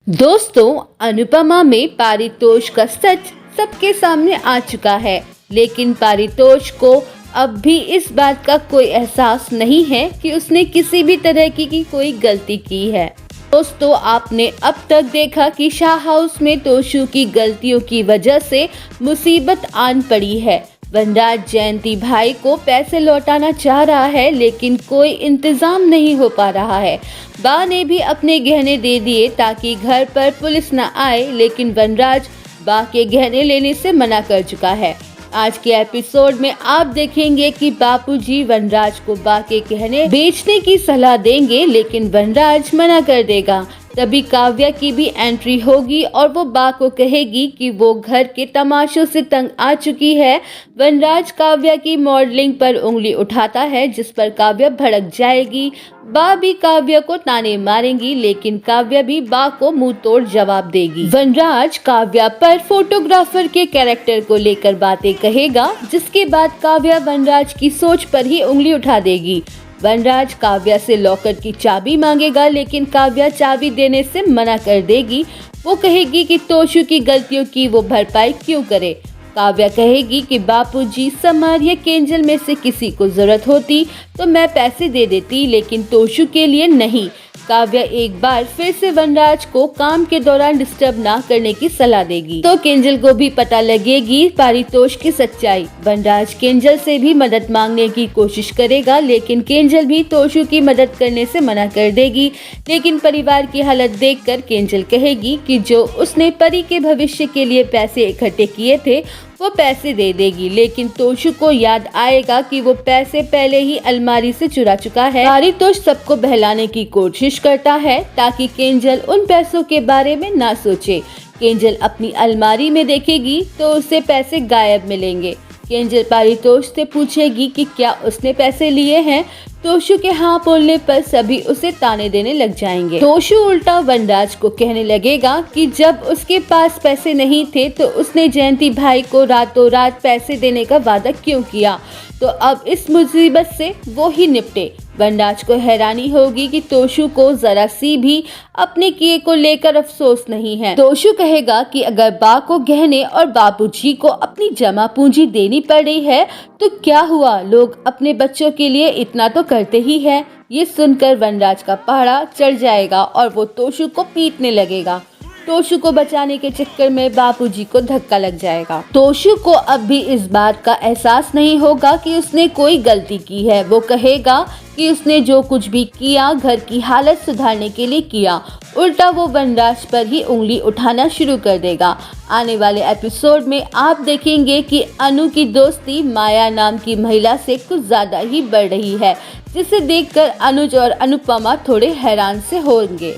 दोस्तों, अनुपमा में पारितोष का सच सबके सामने आ चुका है, लेकिन पारितोष को अब भी इस बात का कोई एहसास नहीं है कि उसने किसी भी तरह की कोई गलती की है। दोस्तों, आपने अब तक देखा कि शाह हाउस में तोशु की गलतियों की वजह से मुसीबत आन पड़ी है। वनराज जयंती भाई को पैसे लौटाना चाह रहा है, लेकिन कोई इंतजाम नहीं हो पा रहा है। बा ने भी अपने गहने दे दिए ताकि घर पर पुलिस न आए, लेकिन वनराज बा के गहने लेने से मना कर चुका है। आज के एपिसोड में आप देखेंगे कि बापूजी वनराज को बा के गहने बेचने की सलाह देंगे, लेकिन वनराज मना कर देगा। तभी काव्या की भी एंट्री होगी और वो बा को कहेगी कि वो घर के तमाशों से तंग आ चुकी है। वनराज काव्या की मॉडलिंग पर उंगली उठाता है, जिस पर काव्या भड़क जाएगी। बा भी काव्या को ताने मारेंगी, लेकिन काव्या भी बा को मुंह तोड़ जवाब देगी। वनराज काव्या पर फोटोग्राफर के कैरेक्टर को लेकर बातें कहेगा, जिसके बाद काव्या वनराज की सोच पर ही उंगली उठा देगी। वनराज काव्या से लॉकर की चाबी मांगेगा, लेकिन काव्या चाबी देने से मना कर देगी। वो कहेगी कि तोशु की गलतियों की वो भरपाई क्यों करे। काव्या कहेगी कि बापूजी, समर या केंजल में से किसी को जरूरत होती तो मैं पैसे दे देती, लेकिन तोशु के लिए नहीं। काव्या एक बार फिर से वनराज को काम के दौरान डिस्टर्ब ना करने की सलाह देगी, तो केंजल को भी पता लगेगी पारितोष की सच्चाई। वनराज केंजल से भी मदद मांगने की कोशिश करेगा, लेकिन केंजल भी तोशु की मदद करने से मना कर देगी। लेकिन परिवार की हालत देखकर केंजल कहेगी कि जो उसने परी के भविष्य के लिए पैसे इकट्ठे किए थे वो पैसे दे देगी, लेकिन तोशु को याद आएगा कि वो पैसे पहले ही अलमारी से चुरा चुका है। पारितोष सबको बहलाने की कोशिश करता है ताकि केंजल उन पैसों के बारे में ना सोचे। केंजल अपनी अलमारी में देखेगी तो उसे पैसे गायब मिलेंगे। केंजल पारितोष से पूछेगी कि क्या उसने पैसे लिए हैं। तोशु के हाँ बोलने पर सभी उसे ताने देने लग जाएंगे। तोशु उल्टा वनराज को कहने लगेगा कि जब उसके पास पैसे नहीं थे तो उसने जयंती भाई को रातों रात पैसे देने का वादा क्यों किया, तो अब इस मुसीबत से वो ही निपटे। वनराज को हैरानी होगी कि तोशु को जरा सी भी अपने किए को लेकर अफसोस नहीं है। तोशु कहेगा कि अगर बा को गहने और बापूजी को अपनी जमा पूंजी देनी पड़ रही है तो क्या हुआ, लोग अपने बच्चों के लिए इतना तो करते ही है। ये सुनकर वनराज का पहाड़ा चढ़ जाएगा और वो तोशु को पीटने लगेगा। तोशु को बचाने के चक्कर में बापूजी को धक्का लग जाएगा। तोशु को अब भी इस बात का एहसास नहीं होगा कि उसने कोई गलती की है। वो कहेगा कि उसने जो कुछ भी किया घर की हालत सुधारने के लिए किया। उल्टा वो वनराज पर ही उंगली उठाना शुरू कर देगा। आने वाले एपिसोड में आप देखेंगे कि अनु की दोस्ती माया नाम की महिला से कुछ ज्यादा ही बढ़ रही है, जिसे देखकर अनुज और अनुपमा थोड़े हैरान से होंगे।